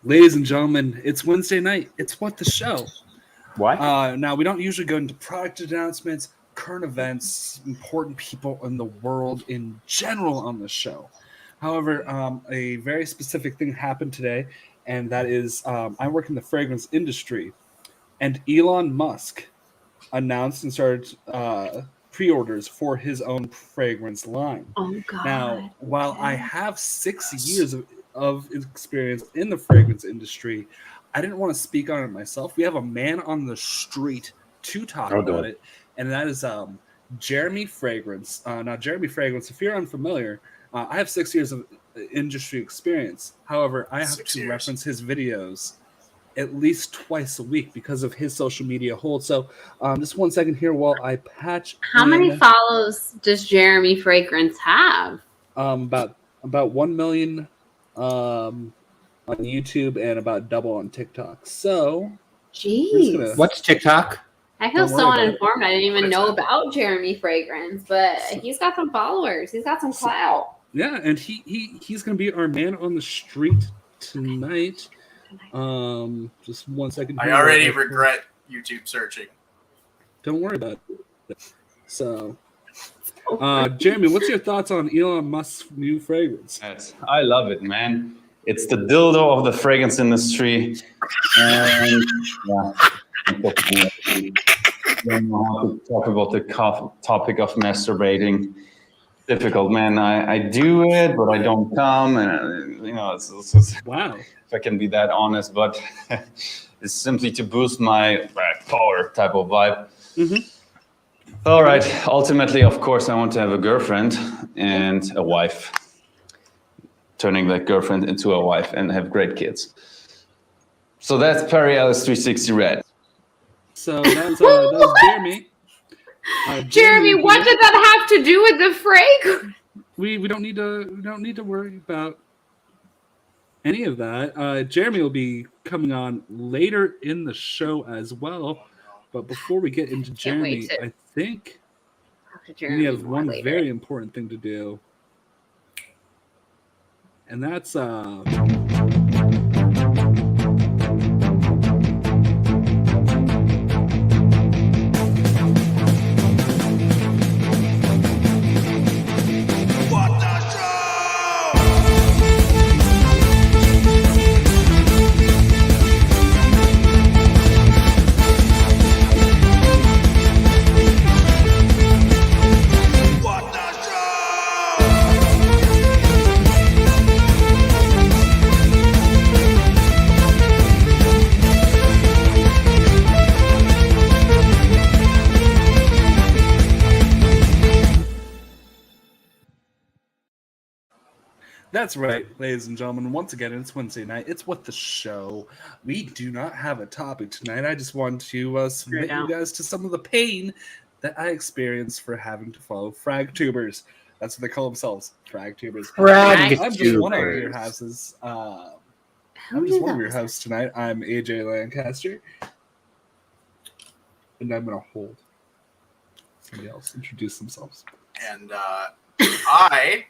Ladies and gentlemen, it's Wednesday night. It's What the Show. What? Now, we don't usually go into product announcements, current events, important people in the world in general on the show. However, a very specific thing happened today, and that is I work in the fragrance industry, and Elon Musk announced and started pre-orders for his own fragrance line. Oh God! Now, while I Okay. have 6 years of experience in the fragrance industry, I didn't want to speak on it myself. We have a man on the street to talk Oh, about good. it, and that is Jeremy Fragrance. Now, Jeremy Fragrance, if you're unfamiliar, I have 6 years of industry experience. However, I have 6 to years. reference his videos at least twice a week because of his social media hold. So, just 1 second here while I patch. How many in, follows does Jeremy Fragrance have? about 1 million on YouTube and about double on TikTok. So we're just Jeez. gonna- What's TikTok? I feel Don't worry so about it. uninformed. I didn't even What is know that? about Jeremy Fragrance, but he's got some followers. He's got some clout. yeah, and he's gonna be our man on the street tonight. Just 1 second. I here. already regret YouTube searching. Don't worry about it. So, Jeremy, what's your thoughts on Elon Musk's new fragrance? I love it, man. It's the dildo of the fragrance industry. And yeah, I don't know how to talk about the topic of masturbating. Difficult, man. I do it, but I don't come, and it's Wow. if I can be that honest, but it's simply to boost my power type of vibe. Mhm. All right. Ultimately, of course, I want to have a girlfriend and a wife. Turning that girlfriend into a wife and have great kids. So that's Perry Ellis 360 Red. So that was Jeremy. Jeremy, what did that have to do with the fragrance? We don't need to worry about any of that. Jeremy will be coming on later in the show as well. But before we get into Can't wait Jeremy, to- I think we Jeremy have more one later. very important thing to do, and that's What the show? What the show? That's right, ladies and gentlemen. Once again, it's Wednesday night. It's What the Show. We do not have a topic tonight. I just want to submit you guys to some of the pain that I experienced for having to follow frag tubers. That's what they call themselves, frag tubers. Frag I'm just one of tubers. your houses. Who I'm just did one of that? your hosts tonight. I'm AJ Lancaster, and I'm gonna hold. Somebody else introduce themselves. And I,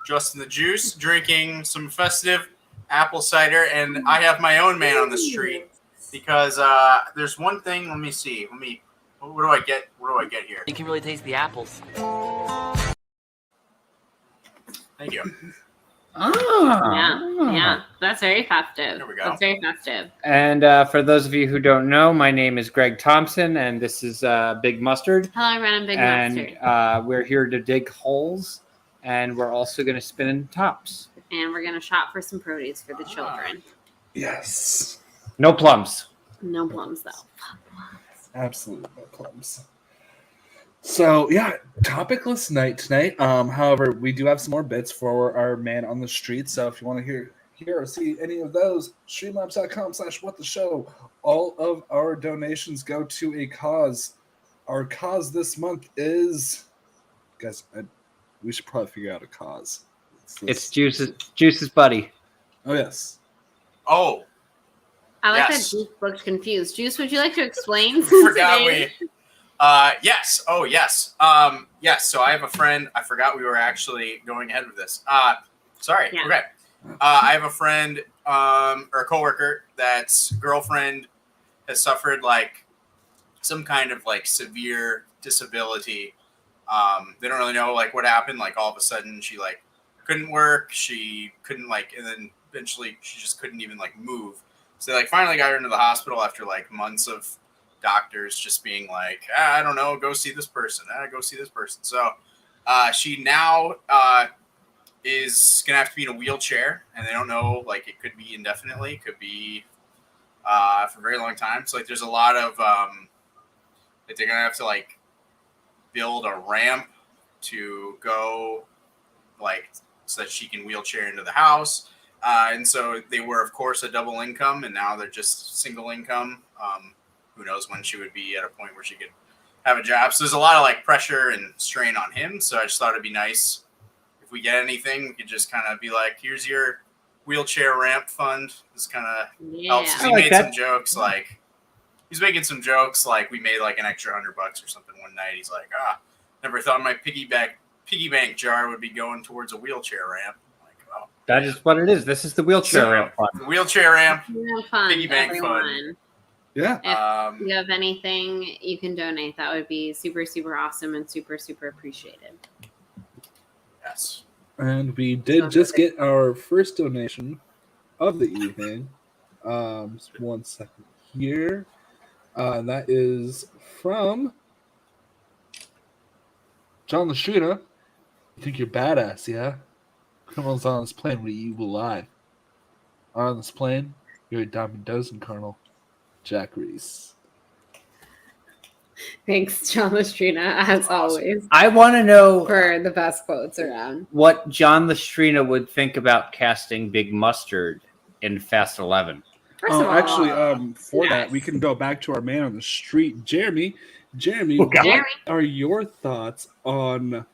Justin the Juice, drinking some festive apple cider, and I have my own man on the street because there's one thing. Let me see. What do I get? What do I get here? You can really taste the apples. Thank you. Yeah, that's very festive. There we go. That's very festive. And for those of you who don't know, my name is Greg Thompson, and this is Big Mustard. Hello, everyone. I'm Big And Mustard. we're here to dig holes, and we're also going to spin in tops. And we're going to shop for some produce for the children. Yes, No plums. No plums, though. absolutely no plums. So yeah, topicless night tonight. However, we do have some more bits for our man on the street. So if you want to hear or see any of those, streamlabs.com/whattheshow. All of our donations go to a cause. Our cause this month is, guys, we should probably figure out a cause. It's Juice's buddy. Oh yes. Oh, I like Yes. that Juice looked confused. Juice, would you like to explain? forgot today? we. Yes. Oh, yes. Yes. So I have a friend. I forgot we were actually going ahead with this. Sorry. Yeah. Okay. I have a friend or a coworker that's girlfriend has suffered like some kind of like severe disability. They don't really know like what happened. Like all of a sudden she like couldn't work. She couldn't like, and then eventually she just couldn't even like move. So they like finally got her into the hospital after like months of doctors just being like, I don't know, go see this person. Go see this person. So she now is gonna have to be in a wheelchair, and they don't know like it could be indefinitely, could be for a very long time. So like there's a lot of like they're gonna have to like build a ramp to go like so that she can wheelchair into the house. And so they were, of course, a double income, and now they're just single income. Who knows when she would be at a point where she could have a job. So there's a lot of like pressure and strain on him. So I just thought it'd be nice if we get anything, we could just kind of be like, here's your wheelchair ramp fund. This kind of helps. Yeah. He made some jokes like, he's making some jokes like we made like an extra $100 or something one night. He's like, never thought my piggy bank jar would be going towards a wheelchair ramp. I'm like, oh, That is what it is. This is the wheelchair So- ramp fund. the wheelchair ramp. Have fun, Piggy bank everyone. Yeah. If you have anything you can donate, that would be super, super awesome and super, super appreciated. Yes. And we did just get our first donation of the evening. Just 1 second here. That is from John Lastrina. You think you're badass, yeah? Criminals on this plane with you alive. On this plane, you're a dime a dozen, Colonel. Jack Reese. Thanks, John Lastrina, as always, I want to know for the best quotes around. what John Lastrina would think about casting Big Mustard in Fast 11. First of all, Actually, for that, yes. we can go back to our man on the street, Jeremy. Jeremy, Oh, God. what are your thoughts on?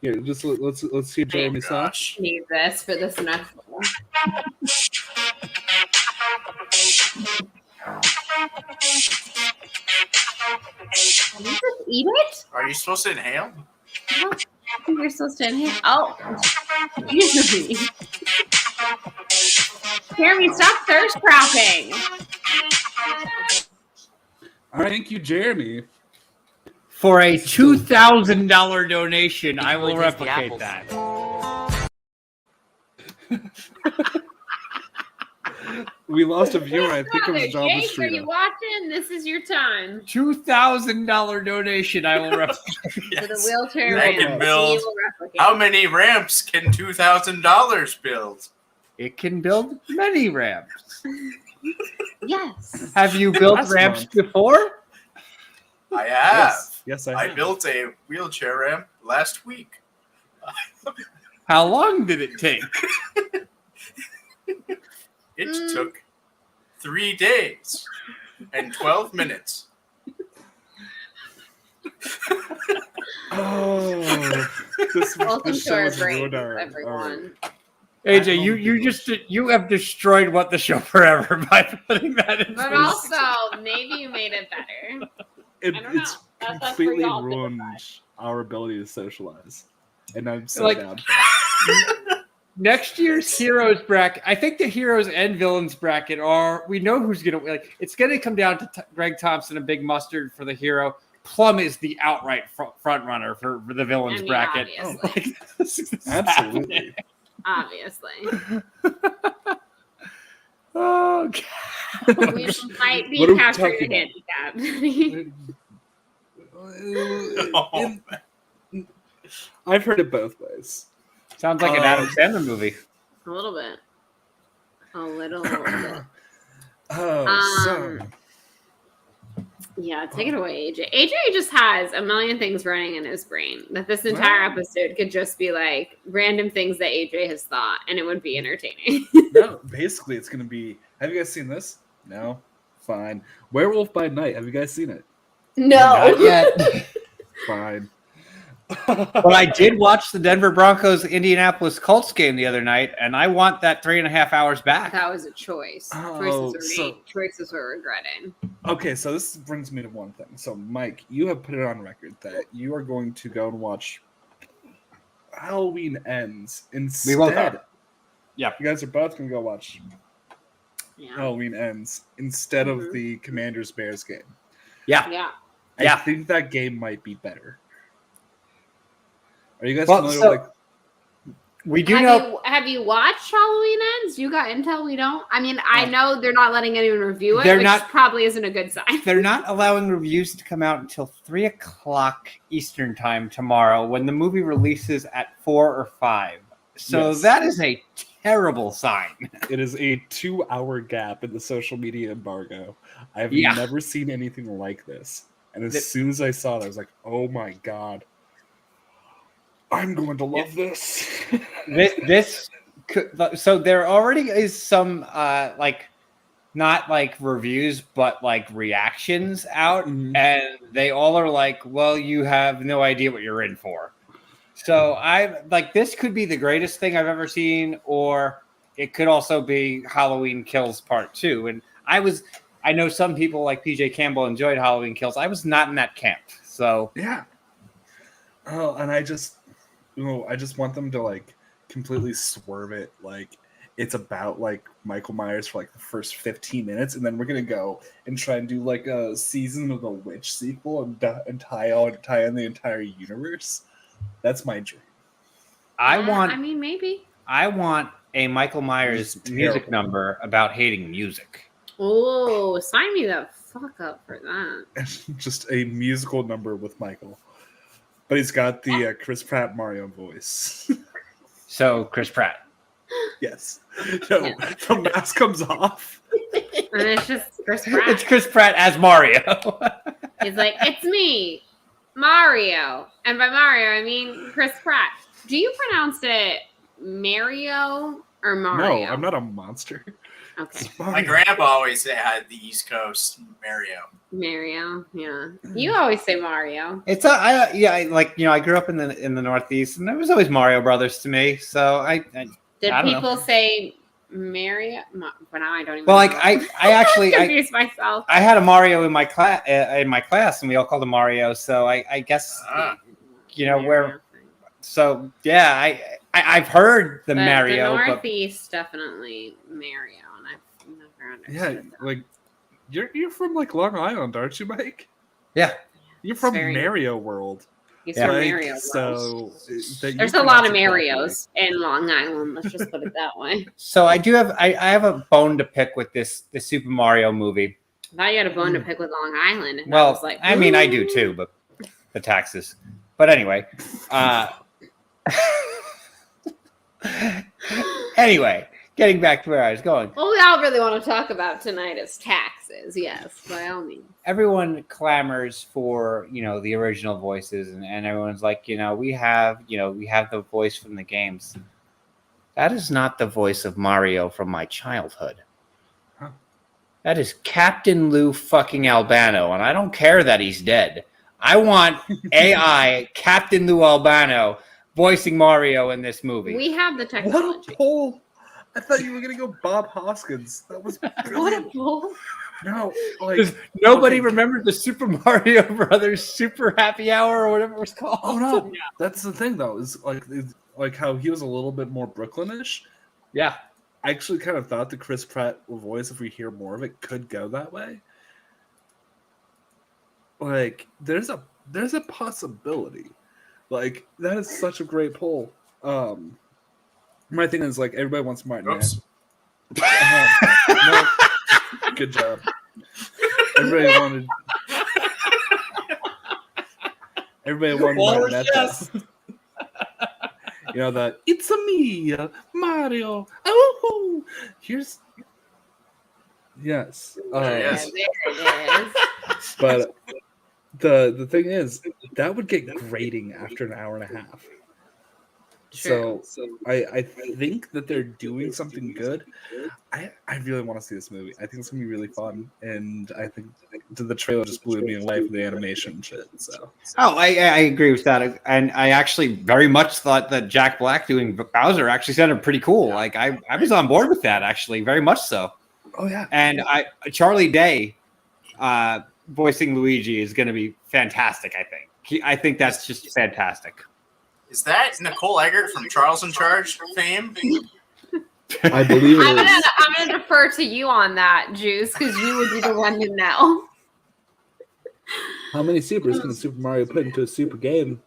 Here, just let's hear Jeremy's thoughts. Gosh. need this for this next one. Can you just eat it? Are you supposed to inhale? I don't think you're supposed to inhale. Oh, excuse me. Jeremy, stop thirst trapping. All right, thank you, Jeremy. For a $2,000 donation, I will Really taste the replicate apples. that. We lost a viewer. I think it was Jake, John are you Lastrina. watching? This is your time. $2,000 donation, I will replicate. For the Yes. wheelchair That ramp, can build- we will replicate. How many ramps can $2,000 build? It can build many ramps. Yes. Have you built Last ramps month. before? I have. Yes, I I have. built a wheelchair ramp last week. How long did it take? It took 3 days and 12 minutes. Oh, this Welcome this to show our has brains, ruined our. everyone. AJ, you have destroyed what the show forever by putting that in. But this. also, maybe you made it better. I don't know. It's That's for completely y'all to ruined decide. our ability to socialize, and I'm so Like- down. Next year's heroes bracket, I think the heroes and villains bracket are, we know who's going to, like, it's going to come down to Greg Thompson and Big Mustard for the hero. Plum is the outright front runner for the villains I mean, bracket. obviously. Like, this is Absolutely. Obviously. Oh, We God. might be What are we captured talking in handicap. Oh, I've heard it both ways. Sounds like an Adam Sandler movie. A little bit. A little bit. Oh, so Yeah, take it away, AJ. AJ just has a million things running in his brain that this entire Wow. episode could just be like random things that AJ has thought, and it would be entertaining. no, basically, it's gonna be. Have you guys seen this? No, fine. Werewolf by Night. Have you guys seen it? Not yet. Fine. But I did watch the Denver Broncos Indianapolis Colts game the other night, and I want that 3.5 hours back. That was a choice. Oh, Choices were so- made. Choices were regretting. Okay, so this brings me to one thing. So, Mike, you have put it on record that you are going to go and watch Halloween Ends instead We won't go. Yep. You guys are both gonna go watch Yeah. Halloween Ends instead of Mhm. the Commanders Bears game. Yeah. Yeah. Yeah. I think that game might be better. Are you guys Well, familiar so- with like? We do know. Have you watched Halloween Ends? You got intel, we don't. I mean, I Oh. know they're not letting anyone review it, They're which not- probably isn't a good sign. They're not allowing reviews to come out until 3:00 Eastern time tomorrow, when the movie releases at 4 or 5. So Yes. that is a terrible sign. It is a 2-hour gap in the social media embargo. I've Yeah. never seen anything like this. And as The- soon as I saw it, I was like, oh my God. I'm going to love this. This could, so there already is some like not like reviews but like reactions out, Mhm. and they all are like, well, you have no idea what you're in for. So I like, this could be the greatest thing I've ever seen, or it could also be Halloween Kills Part 2. And I know some people like PJ Campbell enjoyed Halloween Kills. I was not in that camp. So Yeah. Oh, and I just want them to like completely swerve it. Like it's about like Michael Myers for like the first 15 minutes, and then we're gonna go and try and do like a season of the Witch sequel and tie in the entire universe. That's my dream. I Yeah, want I mean, maybe. a Michael Myers It's music terrible. number about hating music. Oh, sign me the fuck up for that. Just a musical number with Michael, but he's got the Chris Pratt Mario voice. So Chris Pratt. Yes. No, the mask comes off. And it's just Chris It's Pratt. Chris Pratt as Mario. He's like, it's me, Mario. And by Mario, I mean Chris Pratt. Do you pronounce it Mario or Mario? No, I'm not a monster. Okay. It's My Mario. grandpa always had the East Coast Mario. Mario, yeah. You always say Mario. It's I grew up in the Northeast, and it was always Mario Brothers to me. So I Did I don't know. people say Mario? But now I don't even well, like know. I actually I'm I confused myself. I had a Mario in my class, and we all called him Mario. So I guess Ah. where. So yeah, I've heard the But Mario, The but Northeast, definitely Mario. And I've never Yeah, understood that. like you're from like Long Island, aren't you, Mike? yeah. You're from Very- Mario World. He's Yeah. from Like, Mario. World. so There's a lot of Marios in Long Island. Let's just put it that way. So I have a bone to pick with the Super Mario movie. I thought you had a bone to pick with Long Island. And I Well, was like, I mean, I do "Ooh." too, but the taxes. But anyway, anyway, getting back to where I was going. What we all really want to talk about tonight is taxes. Yes, by all means. Everyone clamors for the original voices, and everyone's like, we have the voice from the games. That is not the voice of Mario from my childhood. Huh. That is Captain Lou fucking Albano, and I don't care that he's dead. I want AI Captain Lou Albano voicing Mario in this movie. We have the What technology. a poll! I thought you were gonna go Bob Hoskins. That was What a brilliant. fool. No, like Because nobody remembered the Super Mario Brothers Super Happy Hour or whatever it was called. oh no, that's the thing though. Is like how he was a little bit more Brooklynish. Yeah. I actually kind of thought the Chris Pratt voice, if we hear more of it, could go that way. Like, there's a possibility. Like, that is such a great poll. My thing is like everybody wants Martin. Oops. No, good job. Everybody wanted. Everybody wanted Walrus, Martinette. You know that it's a me, Mario. Oh, here's yes. Yes. There it is. But the thing is, that would get grating after an hour and a half. True. So I think that they're doing something good. I really want to see this movie. I think it's gonna be really fun, and I think the trailer just blew me away for the animation shit. So Oh, I agree with that, and I actually very much thought that Jack Black doing Bowser actually sounded pretty cool. Like I was on board with that actually, very much so. oh yeah, And Charlie Day voicing Luigi is going to be fantastic. I think that's just fantastic. Is that Nicole Eggert from Charles in Charge fame? I believe it I'm is. gonna defer to you on that, Juice, because you would be the one to know. How many supers can Super Mario put into a super game?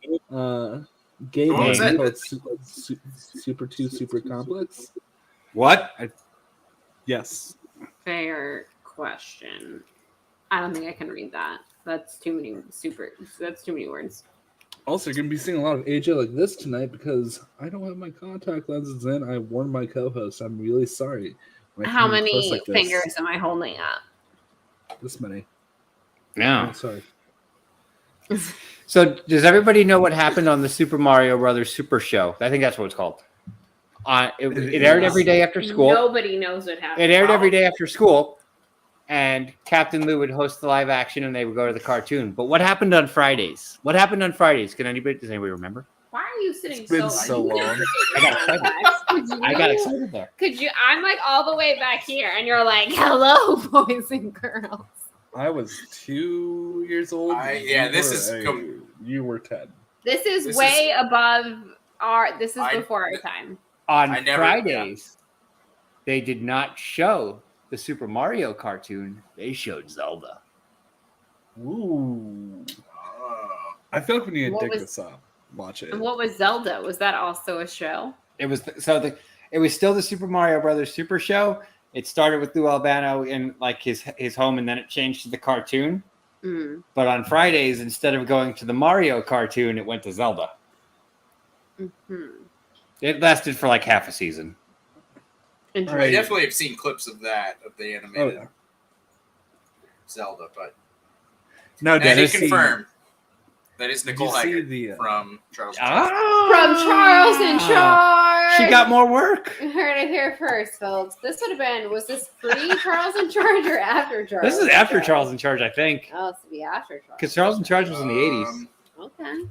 Game What was mode it? called Super 2 Super Complex? What? Yes. Fair question. I don't think I can read that. That's too many That's too many words. Also, you're going to be seeing a lot of AJ like this tonight because I don't have my contact lenses in. I warned my co-host. I'm really sorry. When I How come in close many like this, fingers am I holding up? This many. No. Oh, sorry. So, does everybody know what happened on the Super Mario Brothers Super Show? I think that's what it's called. It aired every day after school. Nobody knows what happened. It aired every day after school, and Captain Lou would host the live action, and they would go to the cartoon. But what happened on Fridays? What happened on Fridays? Does anybody remember? Why are you sitting It's been so so long. I got excited. I got excited there. Could you? I'm like all the way back here, and you're like, "Hello, boys and girls." I was 2 years old. You were 10. This is This way above our. This is I- before our time. On I never- Fridays, they did not show the Super Mario cartoon. They showed Zelda. Ooh. Oh. I feel like we need to What dig was- this up. Watch it. And what was Zelda? Was that also a show? It was it was still the Super Mario Brothers Super Show. It started with Lou Albano in like his home, and then it changed to the cartoon. Mm. But on Fridays, instead of going to the Mario cartoon, it went to Zelda. Hmm. It lasted for like half a season. I Right. definitely have seen clips of that, of the Oh, animated yeah. Zelda, but No, and I did Dennis. confirm that is Did Nicole you see Haggard the, from Charles. From Charles in Charge. She got more work. You heard it here first, folks. This would have been. Was this pre Charles in Charge or after Charles? This is in after Charge? Charles in Charge, I think, Oh, it's to be after Charles. because Charles in Charge was in the 80s. Okay.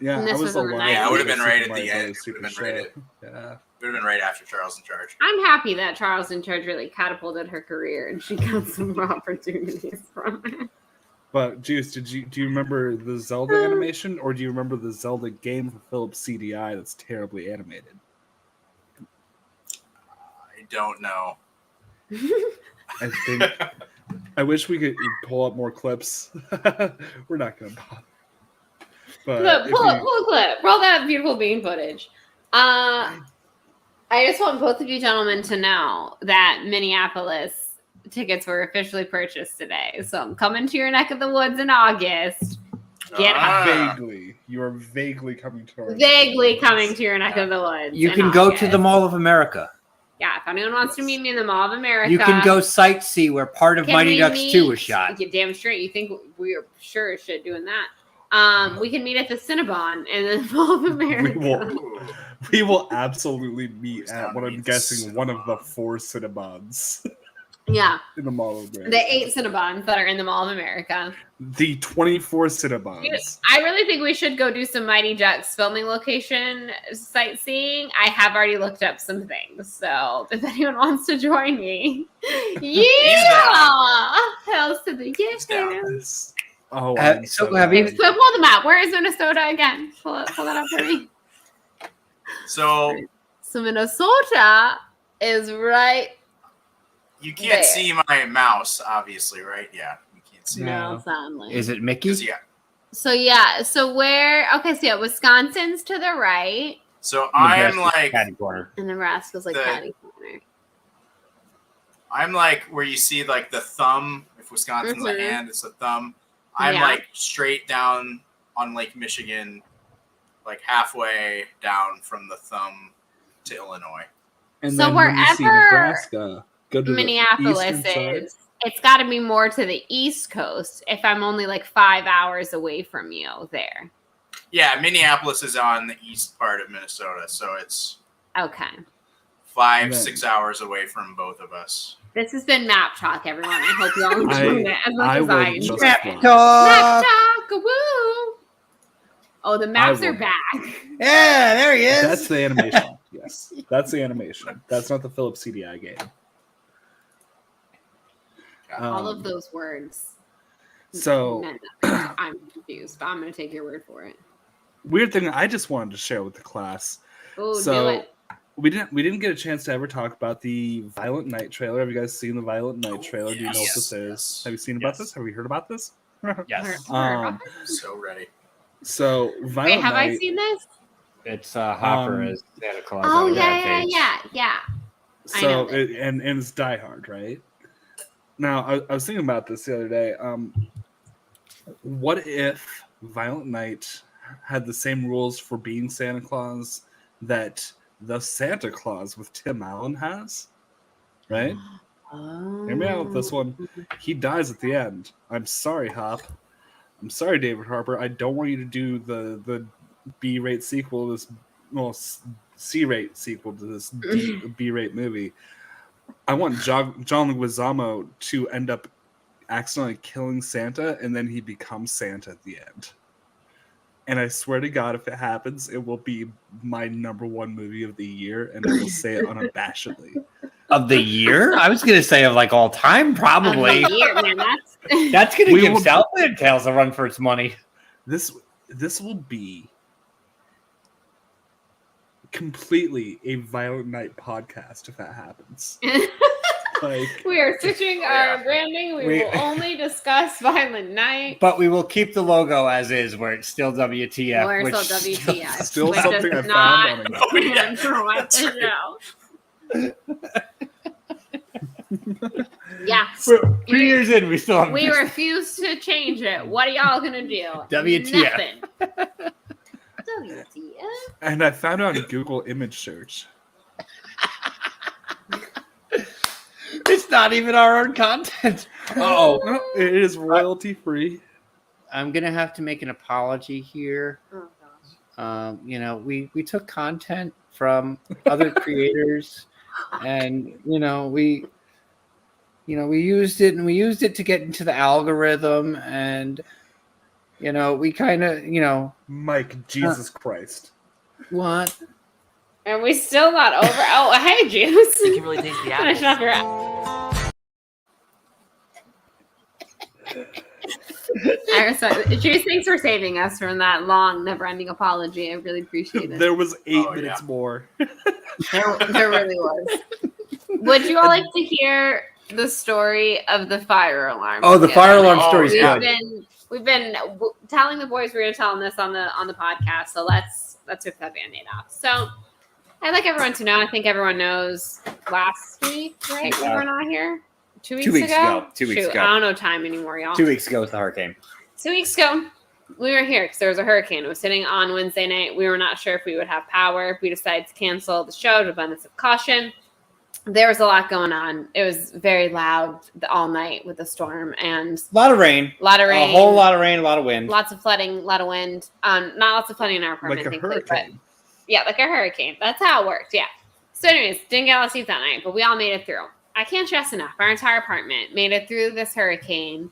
Yeah, And this I was was in the alive. 90s. Yeah, it would've when been right at Super the Mario end. Brothers It would've Super been right Show. Yeah. Would have been right after Charles in Charge. I'm happy that Charles in Charge really catapulted her career and she got some opportunities from it. But Juice, do you remember the Zelda animation, or do you remember the Zelda game for Philips CDI that's terribly animated? I don't know. I think. I wish we could pull up more clips. We're not gonna bother. But Look, if pull you- a clip. Roll that beautiful bean footage. I just want both of you gentlemen to know that Minneapolis tickets were officially purchased today. So I'm coming to your neck of the woods in August. Get vaguely, you are vaguely coming to our vaguely coming to your neck of the woods. You in can go to August. the Mall of America. Yeah, if anyone wants to meet me in the Mall of America, You can go sightsee where part of can Mighty we Ducks meet- 2 was shot. You damn straight. You think we are sure as shit doing that? We can meet at the Cinnabon in the Mall of America. Ooh. We will absolutely meet Who's at down what to I'm meet guessing the one of the Cinnabon? 4 Cinnabons Yeah, in the Mall of America. the 8 Cinnabons that are in the Mall of America. The 24 Cinnabons. I really think we should go do some Mighty Ducks filming location sightseeing. I have already looked up some things, so if anyone wants to join me, yeah, hells to the down. yeah. Yes. Oh, Have- I'm so so have you- happy. So pull them out. Where is Minnesota again? Pull that up for me. So So Minnesota is right. you can't There. see my mouse, obviously, right? Yeah, you can't see. No. No, sadly. Is it Mickey? 'Cause, yeah. So yeah. So where? Okay. So yeah, Wisconsin's to the right, So I'm like Patty corner. and Nebraska's like The- catty corner. I'm like where you see like the thumb. If Wisconsin's Mhm. a hand, it's a thumb. I'm Yeah. like straight down on Lake Michigan, like halfway down from the thumb to Illinois. And So then when you see wherever Nebraska, go to Minneapolis the eastern is. It's got to be more to the East Coast if I'm only like 5 hours away from you there. Yeah, Minneapolis is on the east part of Minnesota, so it's Okay. 5-6 hours away from both of us. This has been Map Talk, everyone. I hope you all enjoyed it as much I as I will enjoyed just it. fly. Map Talk, woo! Oh, the maps I are will. back. Yeah, there he is. That's the animation. Yes, that's the animation. That's not the Philips CDI game. All Um, of those words. So meant nothing. I'm confused, but I'm going to take your word for it. weird thing I just wanted to share with the class. Oh, do So it. we didn't get a chance to ever talk about the Violent Night trailer. Have you guys seen the Violent Night trailer? Do you know what this is? Have you seen about this? Have you heard about this? Yes. So ready. So Wait, Violent have Night. I seen this? It's Hopper Um, as Santa Claus. Oh on the yeah, page. yeah. I So know this. and it's Die Hard, right? Now I was thinking about this the other day. What if Violent Night had the same rules for being Santa Claus that the Santa Claus with Tim Allen has? Right? Hear me out with this one. He dies at the end. I'm sorry, Hop. I'm sorry, David Harper. I don't want you to do the B-rate sequel to this, well, C-rate sequel to this B-rate movie. I want John Leguizamo to end up accidentally killing Santa, and then he becomes Santa at the end. And I swear to God, if it happens, it will be my #1 movie of the year, and I will say it unabashedly. Of the year? I was gonna say of like all time, probably. Of the year, man, that's That's gonna We give will- Southland Tales a run for its money. This will be completely a Violent Night podcast if that happens. Like, we are switching our branding. We We- will only discuss Violent Night. But we will keep the logo as is, where it's still WTF. Or which still WTF. still which something is I not found on it. Oh, yeah. influence That's the right. show. Yeah. We're 3 years in, we still have We refuse to change it. What are y'all gonna do? WTF. Nothing. WTF. and I found out on Google image search. It's not even our own content. Oh, No, it is royalty free. I'm gonna have to make an apology here. Oh gosh. We took content from other creators, and we used it to get into the algorithm, and we kind of Mike, Jesus Christ. what. And we still not over. Oh, hey, Juice. You can really taste the Finish apple. off your. I respect it. Juice, thanks for saving us from that long, never-ending apology. I really appreciate it. There was 8 Oh, minutes yeah. more. There really was. Would you all like to hear the story of the fire alarm? Oh, the fire alarm Oh, story is yeah. good. We've been telling the boys we're going to tell them this on the podcast. So let's rip that Band-Aid off. So I'd like everyone to know. I think everyone knows. Last week, right? We were not here. 2 weeks, 2 weeks ago. 2 weeks Shoot, ago. I don't know time anymore, y'all. 2 weeks ago was the hurricane. 2 weeks ago, we were here because there was a hurricane. It was hitting on Wednesday night. We were not sure if we would have power. We decided to cancel the show to abundance of caution. There was a lot going on. It was very loud all night with the storm and A lot of rain. a lot of rain. A whole lot of rain, a lot of wind. Lots of flooding, a lot of wind. Not lots of flooding in our apartment, Like a thankfully, but hurricane. yeah, like a hurricane. That's how it worked. Yeah. So, anyways, didn't get a lot of sleep that night, but we all made it through. I can't stress enough. Our entire apartment made it through this hurricane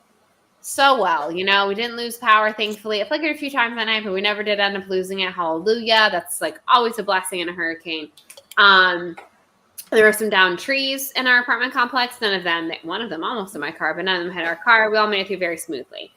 so well. We didn't lose power, thankfully. It flickered a few times that night, but we never did end up losing it. Hallelujah. That's like always a blessing in a hurricane. There were some downed trees in our apartment complex. None of them, one of them almost in my car, but none of them hit our car. We all made it through very smoothly.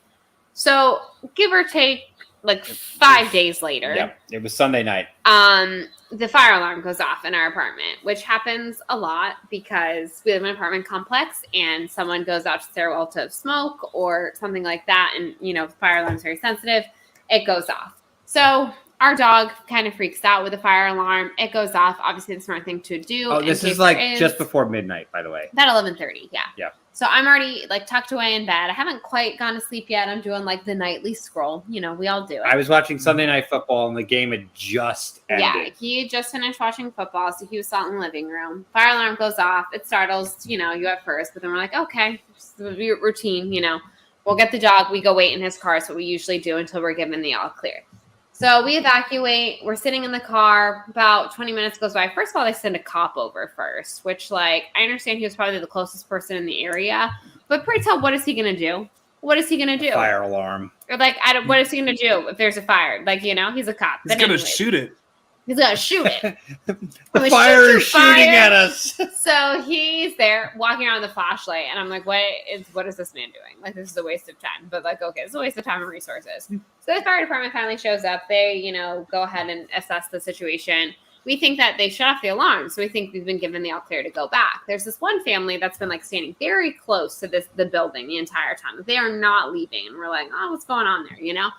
So, give or take, like 5 days later. Yep. It was Sunday night. The fire alarm goes off in our apartment, which happens a lot because we live in an apartment complex and someone goes out to the stairwell to smoke or something like that. And, the fire alarm is very sensitive. It goes off. So our dog kind of freaks out with the fire alarm. It goes off. Obviously, the smart thing to do. Oh, in this case is like there just before midnight, by the way. about 11:30. Yeah. Yeah. So I'm already like tucked away in bed. I haven't quite gone to sleep yet. I'm doing like the nightly scroll. We all do it. I was watching Sunday Night Football, and the game had just ended. Yeah, he just finished watching football, so he was out in the living room. Fire alarm goes off. It startles, you at first, but then we're like, okay, just the routine, We'll get the dog. We go wait in his car. That's what we usually do until we're given the all clear. So we evacuate. We're sitting in the car. About 20 minutes goes by. First of all, they send a cop over first, which, I understand he was probably the closest person in the area. But pray tell, what is he going to do? What is he going to do? Fire alarm. Or, what is he going to do if there's a fire? He's a cop. He's But going to anyways, shoot it. He's going to shoot it. The fire is shooting at us. So he's there walking around with a flashlight, and I'm like, what is this man doing? This is a waste of time. But okay, it's a waste of time and resources. So the fire department finally shows up. They, go ahead and assess the situation. we think that they shut off the alarm. So we think we've been given the all clear to go back. There's this one family that's been like standing very close to the building the entire time. They are not leaving. And we're like, oh, what's going on there? You know?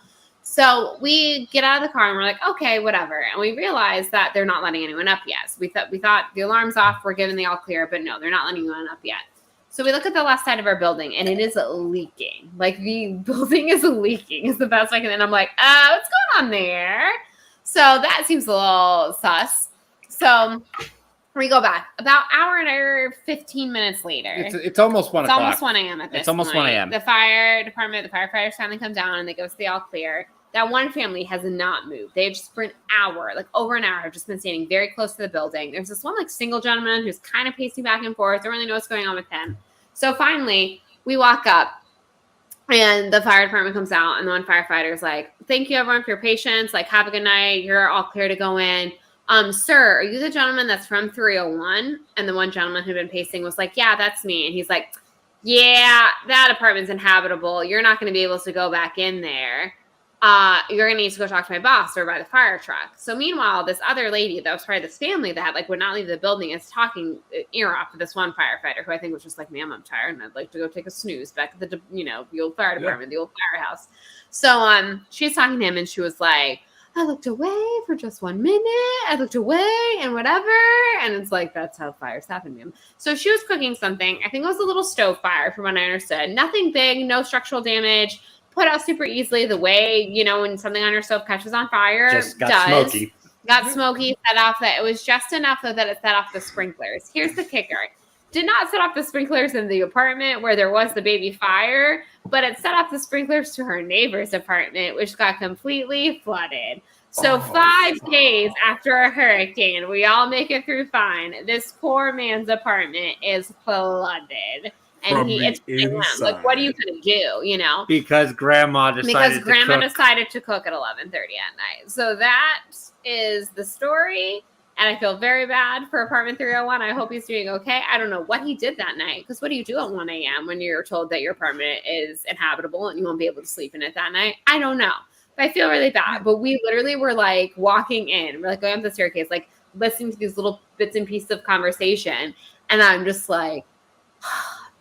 So we get out of the car and we're like, okay, whatever. And we realize that they're not letting anyone up yet. So we thought the alarm's off. We're given the all clear, but no, they're not letting anyone up yet. So we look at the left side of our building and it is leaking. Like the building is leaking is the best I can. And I'm like, what's going on there? So that seems a little sus. So we go back about hour and 15 minutes later. It's almost 1 It's o'clock. almost 1 a.m. at this It's almost point. 1 a.m. The fire department, the firefighters finally come down and they give us the all clear. That one family has not moved. They've just for an hour, like over an hour, have just been standing very close to the building. There's this one like single gentleman who's kind of pacing back and forth. Don't really know what's going on with him. So finally, we walk up and the fire department comes out and the one firefighter is like, thank you everyone for your patience. Like, have a good night. You're all clear to go in. Sir, are you the gentleman that's from 301? And the one gentleman who'd been pacing was like, yeah, that's me. And he's like, yeah, that apartment's inhabitable. You're not going to be able to go back in there. You're going to need to go talk to my boss or by the fire truck. So meanwhile, this other lady that was part of this family that like would not leave the building is talking ear off to this one firefighter who I think was just like, ma'am, I'm tired and I'd like to go take a snooze back at the, the old fire department, the old firehouse. So she's talking to him and she was like, I looked away for just 1 minute. I looked away and whatever. And it's like, that's how fires happen, ma'am. So she was cooking something. I think it was a little stove fire from what I understood. Nothing big, no structural damage. Put out super easily the way, when something on your stove catches on fire. Just got smoky. Got smoky, set off that. It was just enough though that it set off the sprinklers. Here's the kicker. Did not set off the sprinklers in the apartment where there was the baby fire, but it set off the sprinklers to her neighbor's apartment, which got completely flooded. So 5 days after a hurricane, we all make it through fine. This poor man's apartment is flooded. And it's like, what are you gonna do? Because grandma decided to cook at 11:30 at night. So that is the story. And I feel very bad for apartment 301. I hope he's doing okay. I don't know what he did that night. Because what do you do at 1 a.m. when you're told that your apartment is inhabitable and you won't be able to sleep in it that night? I don't know. But I feel really bad. But we literally were like walking in. We're like going up the staircase, like listening to these little bits and pieces of conversation. And I'm just like,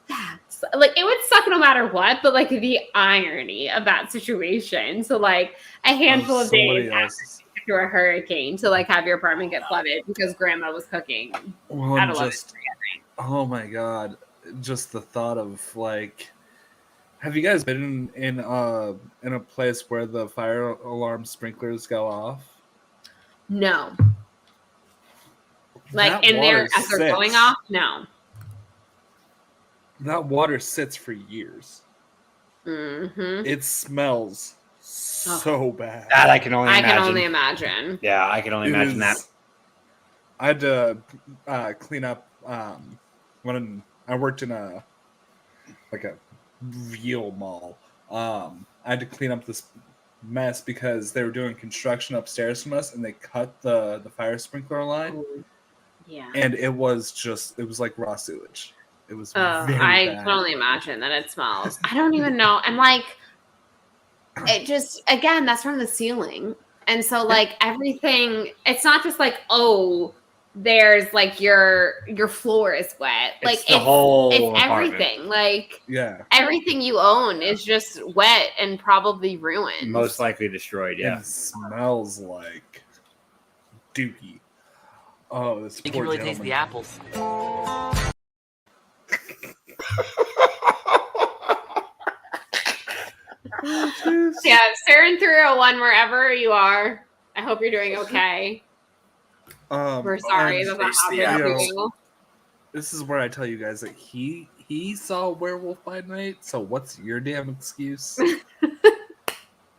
that's like, it would suck no matter what. But like the irony of that situation. So like a handful of days after a hurricane to like have your apartment get flooded because grandma was cooking at 11:30. Oh my god, just the thought of like, have you guys been in a place where the fire alarm sprinklers go off? No. Like in there as they're going off? No. That water sits for years. Mm-hmm. It smells so bad. That I can only imagine. Yeah, I can only imagine that. I had to clean up when I worked in a real mall. I had to clean up this mess because they were doing construction upstairs from us and they cut the fire sprinkler line. Yeah. And it was like raw sewage. It was very I bad. can only imagine that it smells. I don't even know. And like, it just, again, that's from the ceiling. And so like everything, it's not just like, oh, there's like your floor is wet. Like it's whole everything. Like everything you own is just wet and probably ruined. Most likely destroyed, yeah. It smells like dookie. Oh, this You poor can really gentleman. taste the apples. Yeah, Saren 301, wherever you are, I hope you're doing okay. We're sorry that happened to you. This is where I tell you guys that he saw Werewolf by Night, so what's your damn excuse?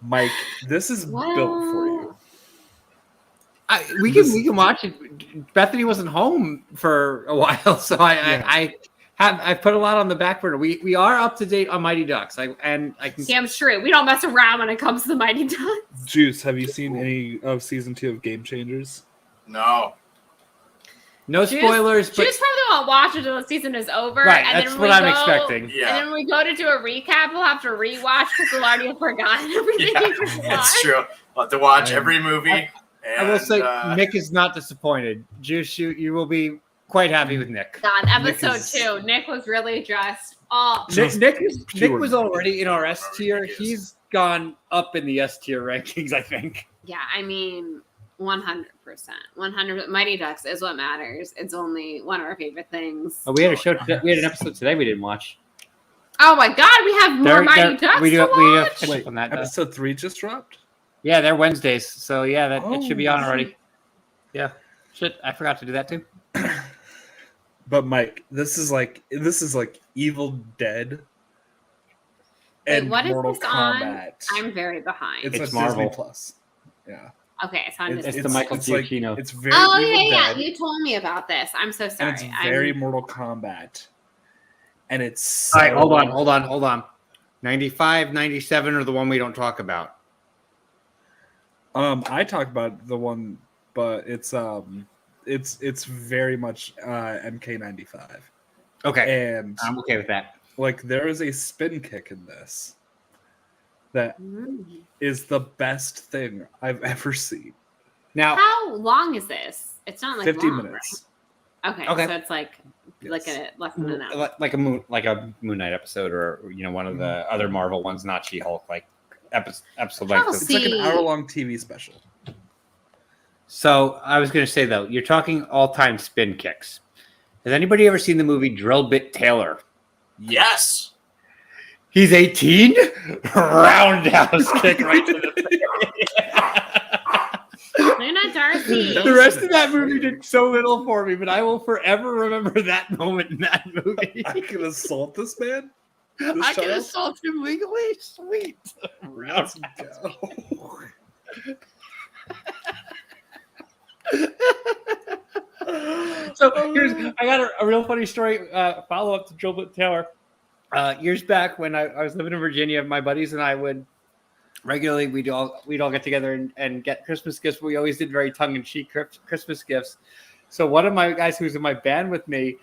Mike, this is built for you. We can watch it. Bethany wasn't home for a while, so I put a lot on the back burner. We are up to date on Mighty Ducks. Damn straight. We don't mess around when it comes to the Mighty Ducks. Juice, have you seen any of season 2 of Game Changers? No. No spoilers. Juice probably won't watch until the season is over. Right, and that's then what I'm expecting. Yeah. And then when we go to do a recap, we'll have to rewatch because we'll already have forgotten everything. Yeah, that's true. We'll have to watch every movie I will say And, Nick is not disappointed. Juice, you will be quite happy with Nick. God, Nick episode is- 2, Nick was really dressed up. Just Nick pure was already in our S tier. Yes. He's gone up in the S tier rankings, I think. Yeah, I mean, 100%. 100. Mighty Ducks is what matters. It's only one of our favorite things. Oh, we had an episode today we didn't watch. Oh my God, we have more Mighty Ducks we to do watch. catch Wait, up on that. episode 3 just dropped? Yeah, they're Wednesdays, so yeah, it should be on Oh. already. Yeah, shit, I forgot to do that too. But Mike, this is like Evil Dead Wait, and what is Mortal this on? Kombat. I'm very behind. It's It's on Disney Marvel. Plus. Yeah, Okay, it's on Disney. It's the Michael like, Giacchino. it's very Oh Evil yeah, Dead, you told me about this. I'm so sorry. and it's very Mortal Kombat, and it's All right, so- hold on. 95, 97 are the one we don't talk about. I talked about the one, but it's very much MK95, Okay, and I'm okay with that. like there is a spin kick in this that Mm. is the best thing I've ever seen. Now, How long is this? It's not like 50 long, minutes. right? Okay, Okay. so it's like Yes. a less than an hour. like a Moon Knight episode, or one of the other Marvel ones, not She-Hulk, like episode like this. It's like an See- hour-long TV special. So I was going to say though, you're talking all-time spin kicks. Has anybody ever seen the movie Drill Bit Taylor? yes. He's 18. Roundhouse kick right to the face. Luna Darcy. The rest of that movie did so little for me, but I will forever remember that moment in that movie. I can assault this man. I can child? assault him legally. Sweet. Let's go. So I got a real funny story. Follow up to Joe Bit Taylor. Years back when I was living in Virginia, my buddies and I would regularly we'd all get together and get Christmas gifts. We always did very tongue in cheek Christmas gifts. So one of my guys who was in my band with me,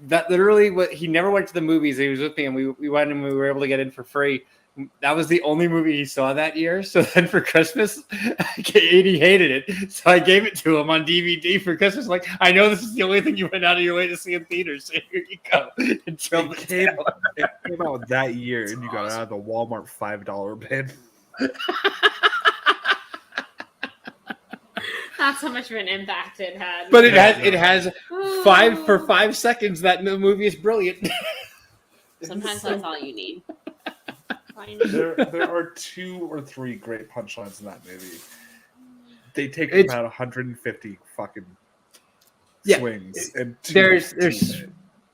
that literally he never went to the movies. He was with me, and we went and we were able to get in for free. That was the only movie he saw that year. So then for Christmas, he hated it. So I gave it to him on DVD for Christmas. Like, I know this is the only thing you went out of your way to see in theaters. So here you go. Until It came out that year, and you got it out of the Walmart $5 bin. That's how much of an impact it had. But it has Oh. 5 seconds. That movie is brilliant. Sometimes that's all you need. There are 2 or 3 great punchlines in that movie. They take It's- about 150 fucking Yeah. swings, and There's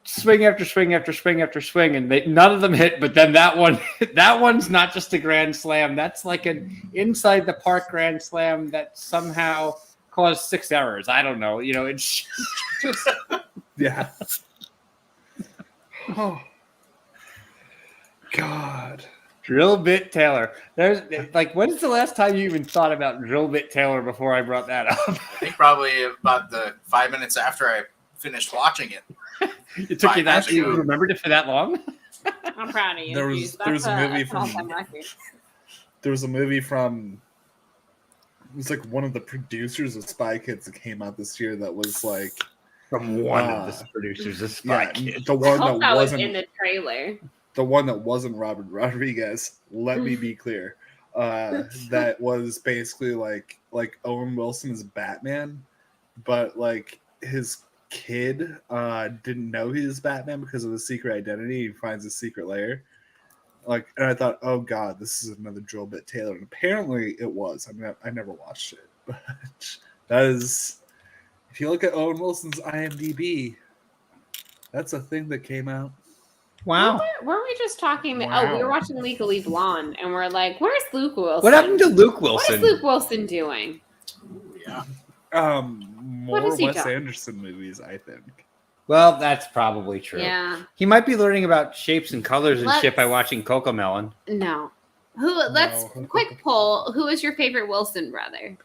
swing after swing after swing after swing, and none of them hit. But then that one's not just a grand slam. That's like an inside the park grand slam that somehow caused 6 errors. I don't know. It's just yeah. Oh God. Drill Bit Taylor. There's like, when is the last time you even thought about Drill Bit Taylor before I brought that up? I think probably about the 5 minutes after I finished watching it. It took you that Actually, you remembered it for that long? I'm proud of you. There was- Juice. there was a movie that's an from- all-time record. There was a movie from. It was like one of the producers of Spy Kids that came out this year. That was like From one of the producers of Spy yeah, Kids. the I one hope that that was wasn't in the trailer. the one that wasn't Robert Rodriguez. Let me be clear. That was basically like Owen Wilson is Batman, but like his kid didn't know he was Batman because of his secret identity. He finds his secret lair. Like, and I thought, oh god, this is another Drill Bit Taylor. And apparently it was. I mean, I never watched it, but that is. If you look at Owen Wilson's IMDb, that's a thing that came out. Wow. Weren't we just talking? Oh, we were Wow. watching Legally Blonde, and we're like, "Where's Luke Wilson? What happened to Luke What is Wilson? Luke Wilson doing?" Yeah. What More has he Wes done? Anderson movies, I think. Well, that's probably true. Yeah. He might be learning about shapes and colors and shit by Let's- watching Coco Melon. No. Let's No. quick poll. Who is your favorite Wilson brother?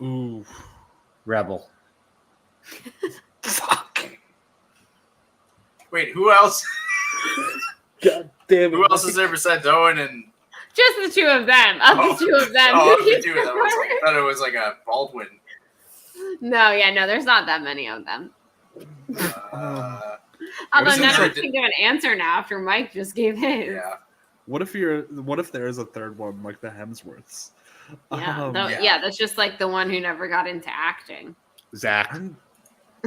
Ooh, Rebel. fuck. Wait, who else? God damn it. Who else has ever said Owen and Just the two of them. Of the two of them. Oh, who the keeps two of them. I thought it was like a Baldwin. No, there's not that many of them. Although What is it none of that us can give an answer now after Mike just gave his. Yeah. What if there is a third one like the Hemsworths? Yeah, that's just like the one who never got into acting. Zach.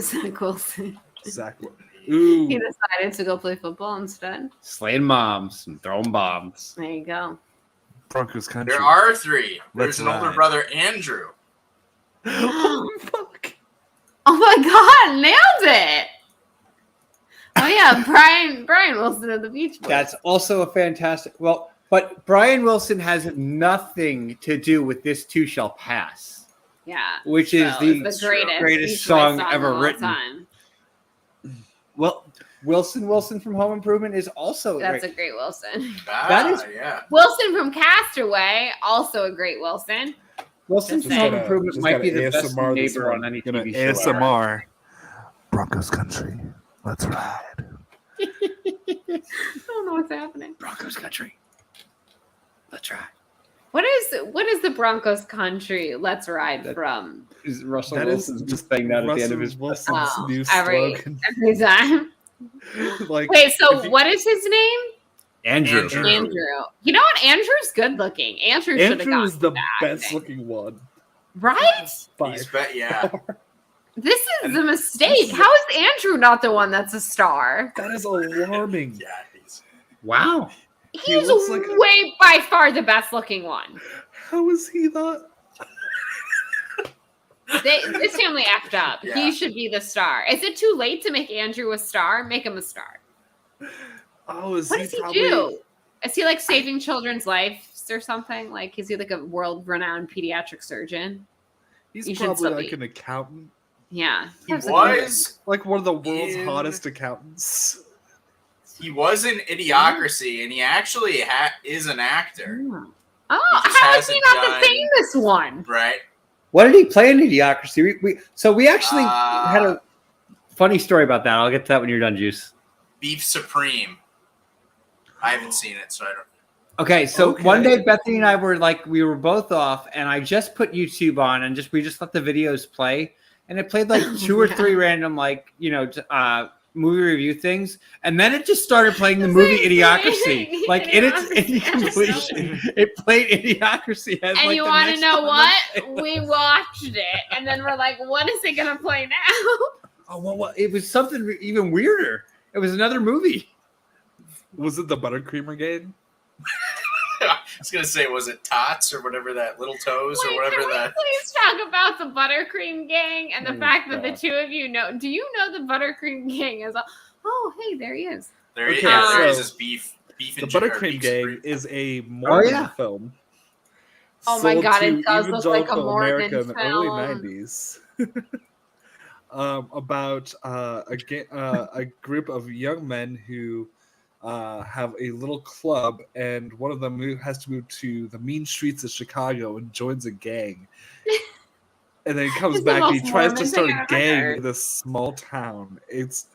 Zach Wilson. Zach. Ooh. He decided to go play football instead. Slaying moms and throwing bombs. There you go. Broncos country. There are three. Let's There's an older ride. brother, Andrew. Oh, fuck. Oh my God, nailed it. Oh yeah, Brian Wilson of the Beach Boys. That's also a fantastic. Well, but Brian Wilson has nothing to do with "This Too Shall Pass," which is So the it's the greatest Beach Boys song of ever all written. time. Well, Wilson from Home Improvement is also That's great. a great Wilson. That is- Yeah. Wilson from Castaway, also a great Wilson. Wilson Just from Home gotta- Improvement just might gotta be the best ASMR this neighbor one. on any Gonna TV show. ever. ASMR. Broncos country. Let's ride. I don't know what's happening. Broncos country. Let's ride. What is the Broncos country? Let's ride That- from Is Russell That is Wilson just saying that at the end of Russell his Wilson's Oh, new every- slogan. every time. Like, Wait, so if you- what is his name? Andrew. Andrew. Andrew. You know what? Andrew's good looking. Andrew should have Andrew gotten is the that best thing. looking one. Right? By He's yeah. This is a mistake. How is Andrew not the one that's a star? That is alarming. Yeah. He's, Wow. He's looks like a- way by far the best looking one. How is he not? This family effed up. Yeah. He should be the star. Is it too late to make Andrew a star? Make him a star. Oh, is What he does he probably? do? Is he like saving children's lives or something? Like, is he like a world-renowned pediatric surgeon? He's You should probably still like be. an accountant, Yeah. he That's a was like one of the world's In- hottest accountants. in Idiocracy, and he actually is an actor, good- Oh, He just how is he hasn't not done- the famous one? right? What did he play in Idiocracy? We actually Uh, had a funny story about that. I'll get to that when you're done, Juice. Beef Supreme. I haven't seen it, so I don't. Okay, so Okay. one day Bethany and I we were both off, and I just put YouTube on and we just let the videos play, and it played like 2 or 3 random movie review things, and then it just started playing the movie Same Idiocracy, thing. like in its Idiocracy. completion. It played Idiocracy as And like you the want to next know one. what? We watched it, and then we're like, "What is it gonna play now?" Oh well, it was something even weirder. It was another movie. Was it the Buttercreamer game? I was gonna say, was it Tots or whatever that Little Toes or Wait, whatever can we that? please talk about the Buttercream Gang and the Oh, fact that the God. two of you know? Do you know the Buttercream Gang is? Oh, hey, there he is. There, Okay, there is so this beef The and ginger- Buttercream Beef Gang Supreme. is a Mormon yeah. film. Oh my sold God, to it does look like a evangelical Mormon America in the early film. 90s. About a group of young men who have a little club, and one of them has to move to the mean streets of Chicago and joins a gang. And then he comes It's the back and he most tries to Mormon start thing a I've gang heard. in this small town. It's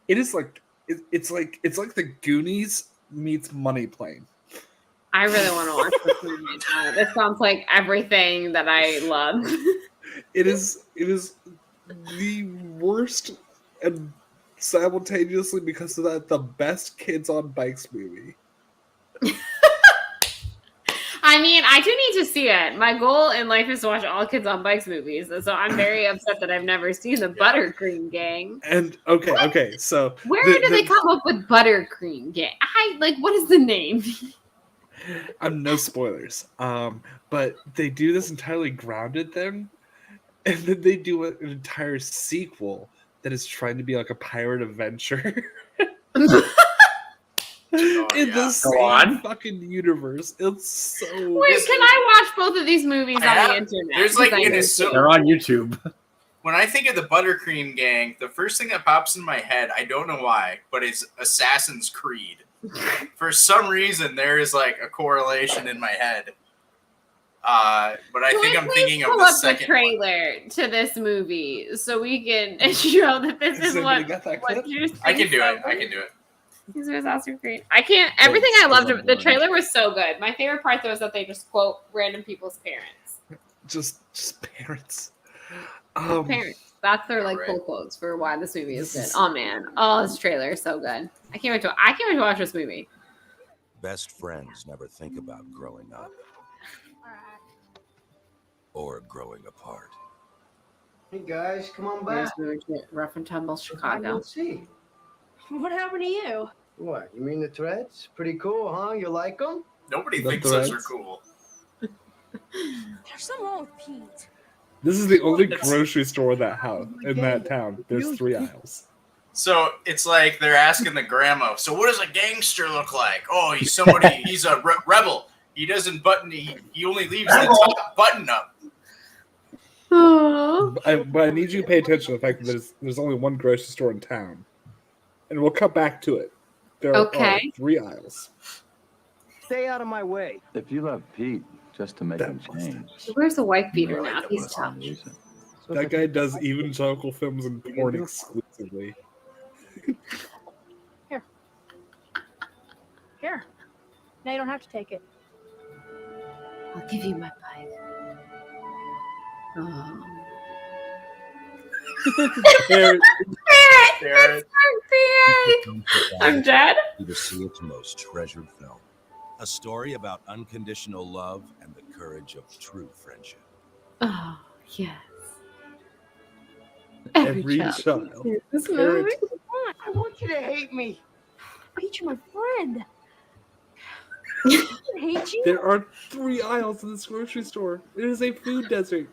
like the Goonies meets Money Plane. I really want to watch this movie now. This sounds like everything that I love. It is the worst and simultaneously because of that the best Kids on Bikes movie. I mean, I do need to see it. My goal in life is to watch all Kids on Bikes movies, so I'm very upset that I've never seen the Buttercream Gang. And okay, so Where the- did they the- come up with Buttercream Gang? What is the name? I'm no spoilers. But they do this entirely grounded thing, and then they do an entire sequel that is trying to be like a pirate adventure. Oh, In yeah. the Go same on. fucking universe. It's so Wait, can I watch both of these movies on Yeah, the internet? there's, like, 'Cause I an need assume- to. They're on YouTube. When I think of the Buttercream Gang, the first thing that pops in my head, I don't know why, but it's Assassin's Creed. For some reason, there is like a correlation in my head. But I Can think we I'm please thinking of pull the up the second one. trailer to this movie so we can show that this Has is anybody what got that what clip? Juice I can thinks do of it. I can do it. These results are great. I can't. Everything I loved. The trailer was so good. My favorite part though is that they just quote random people's parents. Just parents. Parents. That's their like cool quotes for why this movie is good. Oh man. Oh, this trailer is so good. I can't wait to watch this movie. Best friends never think about growing up or growing apart. Hey guys, come on back. Rough and Tumble Chicago. Let's see. What happened to you? What? You mean the threads? Pretty cool, huh? You like them? Nobody The thinks those are threads. cool. There's something wrong with Pete. This is the only What? grocery store in that town. There's 3 aisles. So it's like they're asking the grandma, so what does a gangster look like? Oh, he's somebody, he's a rebel. He doesn't button, he only leaves the top button up. Aww. But I need you to pay attention to the fact that there's only one grocery store in town. And we'll cut back to it. There Okay. are 3 aisles. Stay out of my way. If you love Pete just to make him change, Where's the wife beater now? He's for some tough. reason. That guy does evangelical films and porn exclusively. Here. Now you don't have to take it. I'll give you my bike. Oh. There- There- I'm dead. To see its most treasured film. A story about unconditional love and the courage of true friendship. Oh, yes. Every child child. sees this Parent- movie. I want you to hate me. Pete, you're my friend. I hate you. There are 3 aisles in this grocery store. It is a food desert.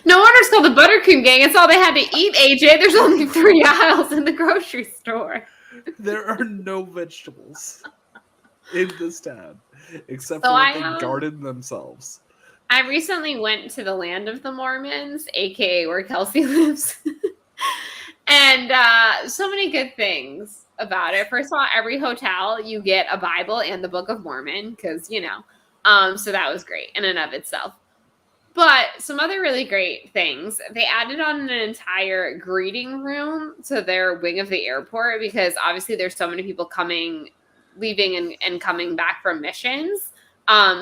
No wonder it's called the Buttercream Gang. It's all they had to eat, AJ. There's only 3 aisles in the grocery store. There are no vegetables in this town except So for what I, they garden themselves. I recently went to the Land of the Mormons, aka where Kelsey lives. And so many good things about it. First of all, every hotel you get a Bible and the Book of Mormon, because so that was great in and of itself. But some other really great things. They added on an entire greeting room to their wing of the airport because obviously there's so many people leaving and coming back from missions.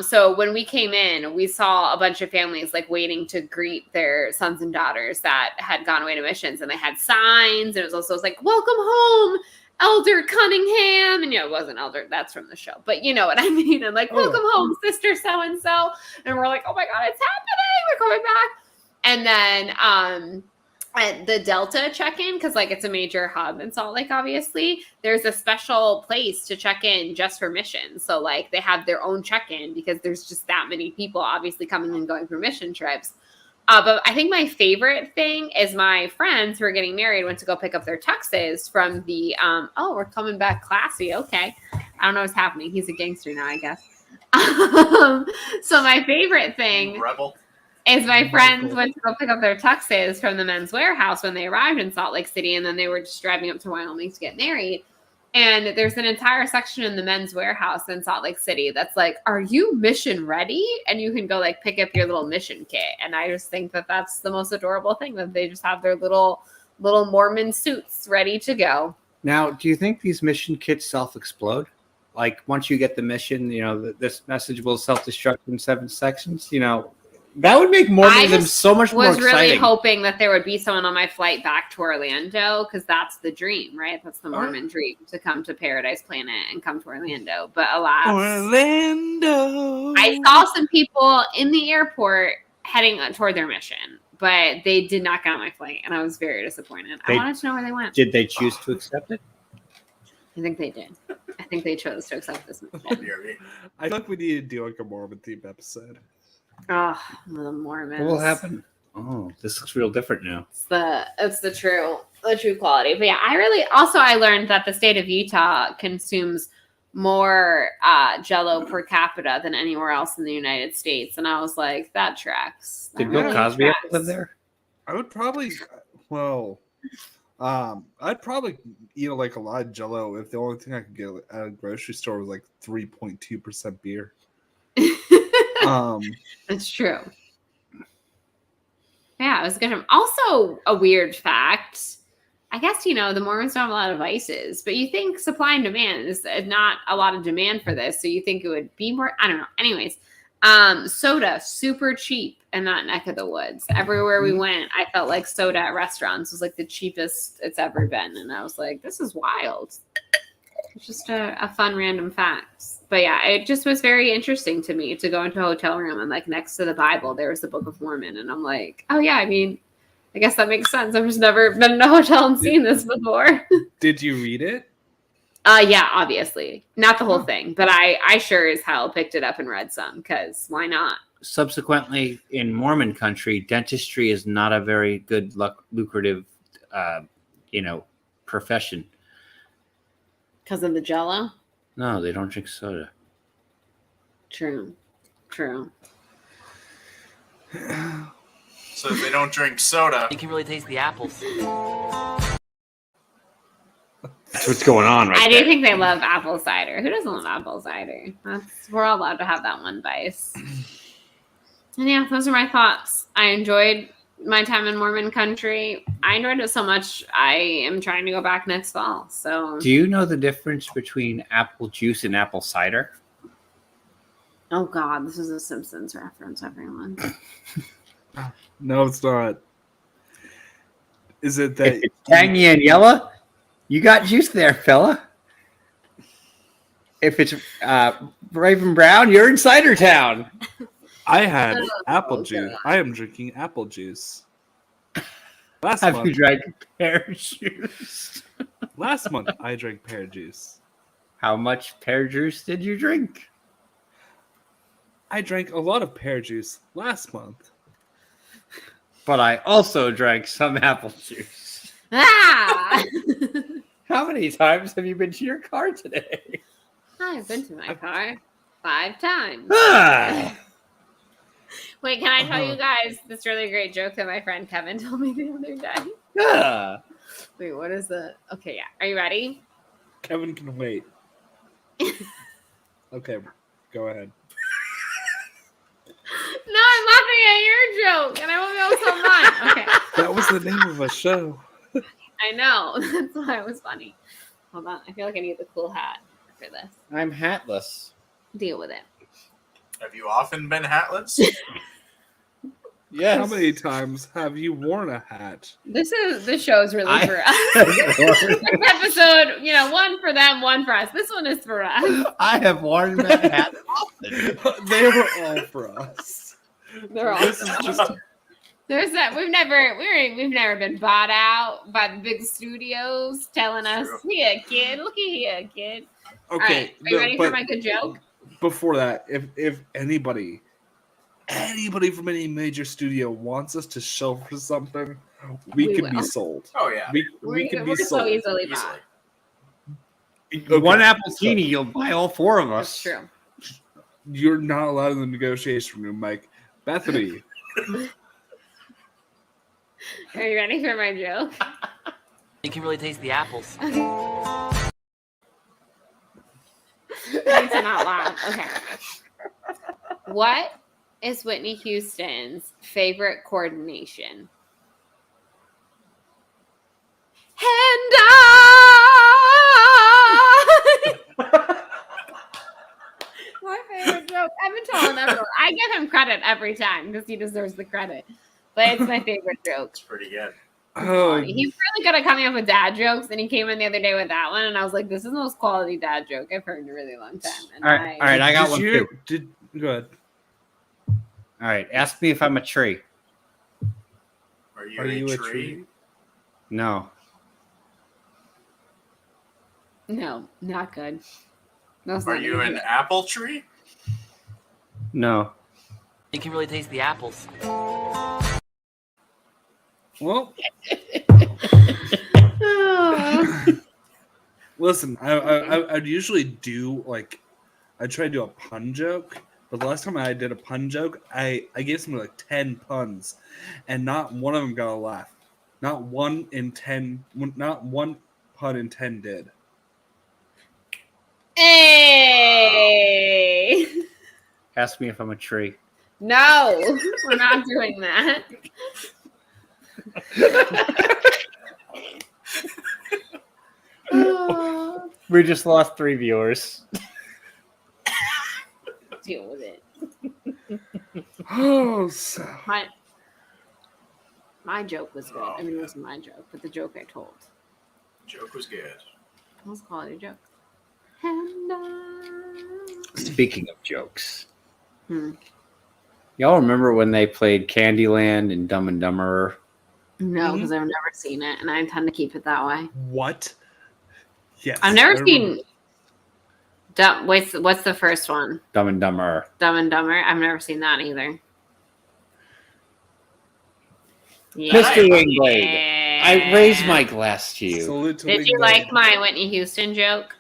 So when we came in, we saw a bunch of families like waiting to greet their sons and daughters that had gone away to missions, and they had signs, and it was like, "Welcome home, Elder Cunningham," and it wasn't Elder, that's from the show, but you know what I mean. And like, "Welcome home, Sister So and So," and we're like, "Oh my God, it's happening! We're coming back!" And then at the Delta check-in, because like it's a major hub in Salt Lake, obviously, there's a special place to check in just for missions. So like they have their own check-in because there's just that many people obviously coming and going for mission trips. But I think my favorite thing is my friends who are getting married went to go pick up their tuxes from the we're coming back classy. Okay. I don't know what's happening. He's a gangster now, I guess. So my favorite thing Rebel. is my friends went to go pick up their tuxes from the Men's Warehouse when they arrived in Salt Lake City, and then they were just driving up to Wyoming to get married. And there's an entire section in the Men's Warehouse in Salt Lake City that's like, "Are you mission ready?" And you can go like pick up your little mission kit. And I just think that that's the most adorable thing, that they just have their little Mormon suits ready to go. Now, do you think these mission kits self-explode? Like once you get the mission, this message will self-destruct in 7 sections. That would make Mormonism so much more Was really exciting. hoping that there would be someone on my flight back to Orlando, because that's the dream, right? That's the Mormon dream, to come to Paradise Planet and come to Orlando. But alas, Orlando. I saw some people in the airport heading toward their mission, but they did not get on my flight, and I was very disappointed. I They- wanted to know where they went. Did they choose to accept it? I think they did. I think they chose to accept this mission. BRB. I feel like we need to do like a Mormon themed episode. Oh, the Mormons. What will happen? Oh, this looks real different now. It's the true quality. But yeah, I learned that the state of Utah consumes more Jell-O per capita than anywhere else in the United States, and I was like, that tracks. That Did Bill really Cosby ever tracks. live there? I would probably, I'd probably eat like a lot of Jell-O if the only thing I could get at a grocery store was like 3.2% beer. It's true. Yeah, it was good. Also, a weird fact. I guess, the Mormons don't have a lot of vices, but you think supply and demand is not a lot of demand for this. So you think it would be more, I don't know. Anyways, soda, super cheap in that neck of the woods. Everywhere we went, I felt like soda at restaurants was like the cheapest it's ever been. And I was like, this is wild. It's just a fun random fact. But yeah, it just was very interesting to me to go into a hotel room and like next to the Bible, there was the Book of Mormon. And I'm like, oh yeah, I mean, I guess that makes sense. I've just never been in a hotel and seen this before. Did you read it? Yeah, obviously. Not the whole thing, but I sure as hell picked it up and read some because why not? Subsequently, in Mormon country, dentistry is not a very good, lucrative, profession. Because of the Jello? No, they don't drink soda. True. So if they don't drink soda, You can really taste the apples. That's what's going on right I there. do think they love apple cider. Who doesn't love apple cider? We're all allowed to have that one vice. And yeah, those are my thoughts. I enjoyed my time in Mormon country. I enjoyed it so much. I am trying to go back next fall. So, Do you know the difference between apple juice and apple cider? oh God, this is a Simpsons reference, everyone. No, it's not. Is it that If it's tangy and yellow, you got juice there, fella. If it's Raven Brown, you're in Cider Town. I had Oh, apple okay. juice? I am drinking apple juice. Last Have you month, drank pear juice? last month I drank pear juice. How much pear juice did you drink? I drank a lot of pear juice last month. But I also drank some apple juice. Ah! How many times have you been to your car today? I've been to my car 5 times. Ah! Wait, can I tell you guys this really great joke that my friend Kevin told me the other day? Ah! Wait, what is the? Okay, yeah. Are you ready? Kevin can wait. Okay, go ahead. No, I'm laughing at your joke, and I won't be able to tell mine. Okay, That was the name of a show. I know. That's why it was funny. Hold on. I feel like I need the cool hat for this. I'm hatless. Deal with it. have you often been hatless? Yes. How many times have you worn a hat? This show's really I- for us. This episode, 1 for them, 1 for us. This one is for us. I have worn that hat often. They were all for us. They're all. This is just There's that we've never been bought out by the big studios telling us, True. "Here, kid, look at here, kid." All okay. right, are you ready for but my good joke? Before that, if anybody from any major studio wants us to show for something, we We could be will. sold. Oh yeah. We could be We're so sold. easily Easily. bought. Okay, One apple so genie, you'll buy all 4 of That's us. true. You're not allowed in the negotiation room, Mike. Bethany, Are you ready for my joke? You can really taste the apples. I need to not laugh. Okay. What is Whitney Houston's favorite coordination? And my favorite joke. I've been telling everyone. I give him credit every time because he deserves the credit. But it's my favorite joke. It's pretty good. oh, He's really good at coming up with dad jokes, and he came in the other day with that one, and I was like, "This is the most quality dad joke I've heard in a really long time." And All right, I got did one you, too. go ahead. All right, ask me if I'm a tree. Are you, Are you a a tree? tree? No. No, not good. That's Are not you even an good. apple tree? No. You can really taste the apples. Well, Oh. listen, I'd usually do I try to do a pun joke, but the last time I did a pun joke, I gave somebody like 10 puns, and not one of them got a laugh. Not one pun in 10 did. Hey! Ask me if I'm a tree. No, we're not doing that. We just lost 3 viewers. Deal with it. Oh, so My joke was good. I mean, it wasn't my joke, but the joke I told. Joke was good. It was a quality joke. Speaking of jokes, Hmm. y'all remember when they played Candyland and Dumb and Dumberer? No, because I've never seen it, and I intend to keep it that way. what? Yes. I've never I seen. What's the first one? Dumb and Dumberer. Dumb and Dumber. I've never seen that either. Mr. Wingblade, I raise my glass to you. Salute to Did you Wingblade. like my Whitney Houston joke?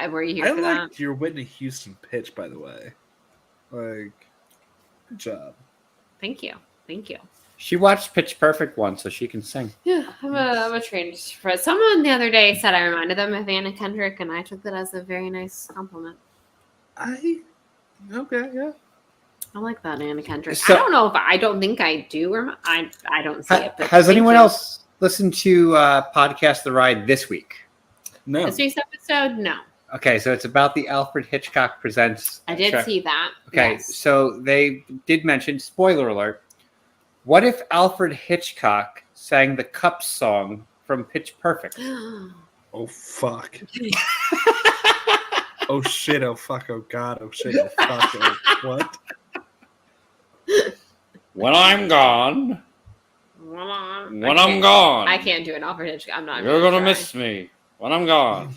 Were you here I for liked that? your Whitney Houston pitch, by the way. Like, good job. Thank you. Thank you. She watched Pitch Perfect once, so she can sing. Yeah, I'm a trained for someone the other day said I reminded them of Anna Kendrick, and I took that as a very nice compliment. Okay, yeah. I like that Anna Kendrick. So- I don't know if I don't think I do, or I don't see it. But Has thank anyone you. else listened to Podcast The Ride this week? No. This week's episode? No, Okay, so it's about the Alfred Hitchcock Presents. I did see that. Okay, Yes. so they did mention, spoiler alert, what if Alfred Hitchcock sang the Cups song from Pitch Perfect? Oh, fuck. Oh, shit. Oh, fuck. Oh, God. Oh, shit. Oh, fuck. Oh, what? When I'm gone, when I'm gone, I can't do an Alfred Hitchcock. I'm not. you're gonna gonna try. miss me. When I'm gone,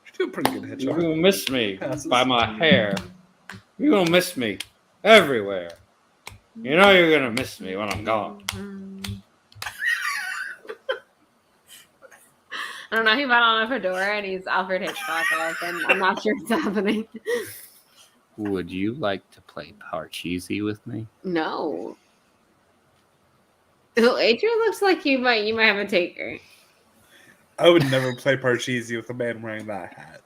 You're doing pretty good, you're Hitchcock. gonna miss me Passes. by my hair. You're gonna miss me everywhere. You know you're gonna miss me when I'm gone. I don't know. He bought on a fedora and he's Alfred Hitchcock. And I'm not sure what's happening. Would you like to play Parcheesi with me? No. Oh, Adrian looks like you might have a taker. I would never play Parcheesi with a man wearing that hat.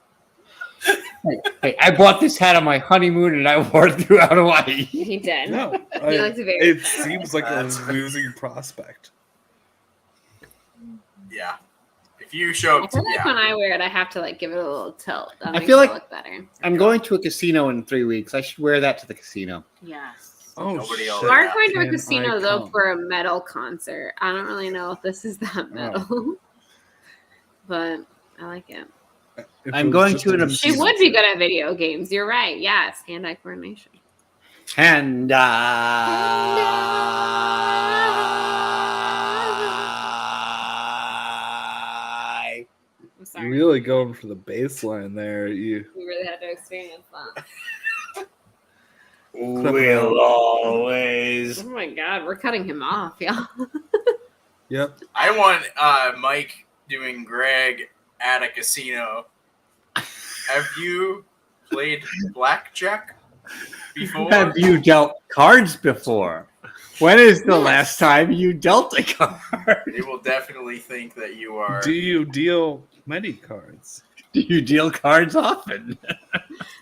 Hey, I bought this hat on my honeymoon and I wore it throughout Hawaii. He did. No. He looks very. It seems like a That's- losing prospect. Yeah. If you show I up, feel like yeah. when I wear it, I have to like give it a little tilt. That I makes feel it like- look better. I'm going to a casino in 3 weeks. I should wear that to the casino. Yes. Oh, Nobody else. shit. We're going to a Can casino I though come? for a metal concert. I don't really know if this is that metal, but I like it. If I'm it was going just to a an She casino would be trip. good at video games. You're right. Yes, hand-eye coordination. And I'm You're sorry. really going for the baseline there. You We really had to experience that. will always. Oh my god, we're cutting him off, y'all. Yep. I want Mike doing Greg at a casino. Have you played blackjack before? Have you dealt cards before? When is the last time you dealt a card? They will definitely think that you are. Do you deal many cards? Do you deal cards often?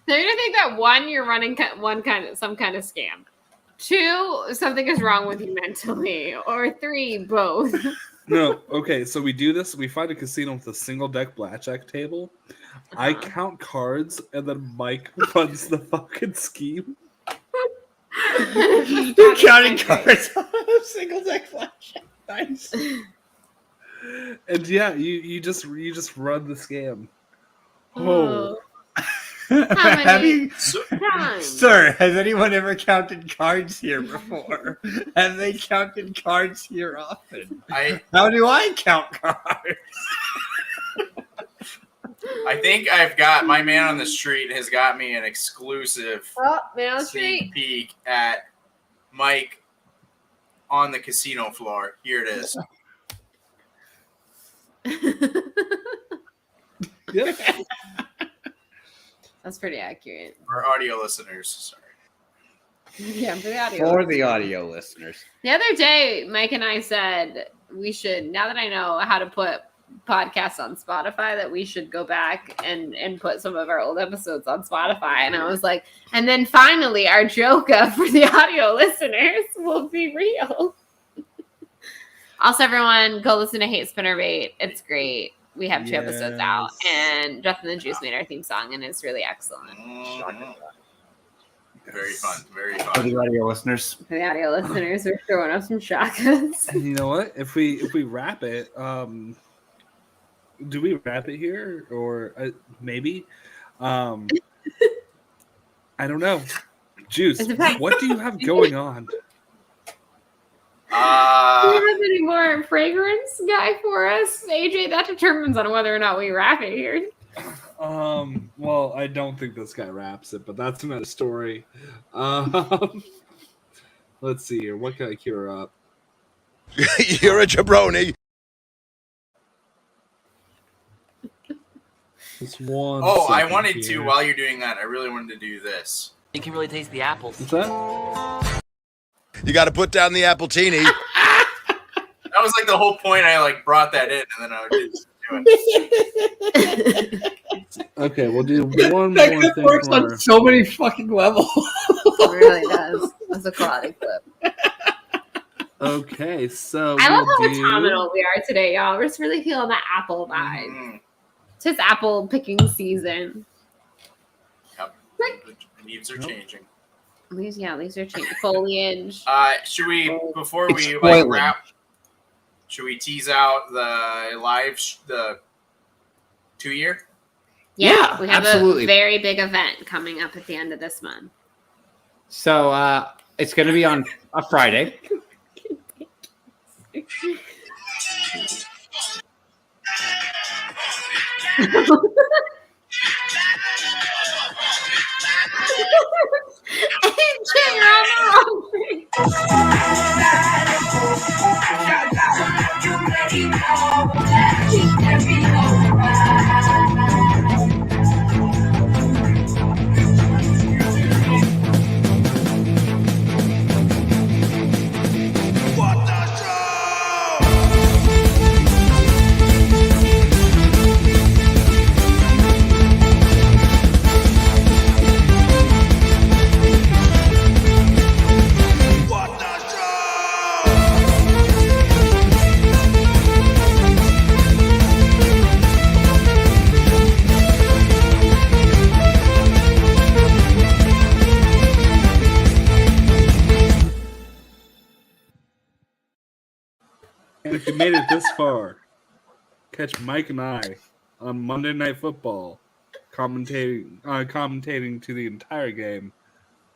They're gonna think that one, you're running some kind of scam. 2, something is wrong with you mentally, or 3, both. No. Okay, so we do this. We find a casino with a single deck blackjack table. I Uh-huh. count cards, and then Mike runs the fucking scheme. You're counting cards on a single deck blackjack. Nice. And yeah, you just run the scam. Oh, How Have many you, times? sir, has anyone ever counted cards here before? Have they counted cards here often? How do I count cards? I think I've got my man on the street has got me an exclusive Oh, man on the sneak street. peek at Mike on the casino floor. Here it is. yeah. That's pretty accurate. For audio listeners, sorry. Yeah, for the audio. For the audio listeners. The other day, Mike and I said we should, now that I know how to put podcasts on Spotify, that we should go back and put some of our old episodes on Spotify. And I was like, and then finally our Joker for the audio listeners will be real. Also, everyone, go listen to Hate Spinnerbait. It's great. we have 2 episodes out, Yes. and Justin the Juice made our theme song, and it's really excellent. Very fun. Very For fun. the audio listeners. For the audio listeners, we're throwing up some shakas. And you know what? If we wrap it, do we wrap it here or maybe? I don't know. Juice, It depends. what do you have going on? Do you have any more fragrance guy for us, AJ? That determines on whether or not we wrap it here. Well, I don't think this guy wraps it, but that's another story. Let's see here. What can I cure up? You're a jabroni. Just one. Oh, I second wanted here. to, while you're doing that, I really wanted to do this. You can really taste the apples. What's that? You got to put down the appletini. That was like the whole point. I like brought that in, and then I did do it. Okay, we'll do one That more clip thing. works for- on so many fucking levels. It really does. That's a quality clip. Okay, so I love how we'll do- autumnal we are today, y'all. We're just really feeling that apple vibe. Mm, It's just apple picking season. yep. The leaves are changing. Leaves are changing. Foliage. Should we, before It's we spoiling. wrap, should we tease out the the 2-year? Yeah, we have absolutely. a very big event coming up at the end of this month. So it's going to be on a Friday. AJ, you're on the wrong thing. And if you made it this far, catch Mike and I on Monday Night Football, commentating to the entire game,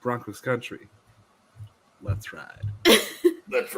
Broncos country. Let's ride. Let's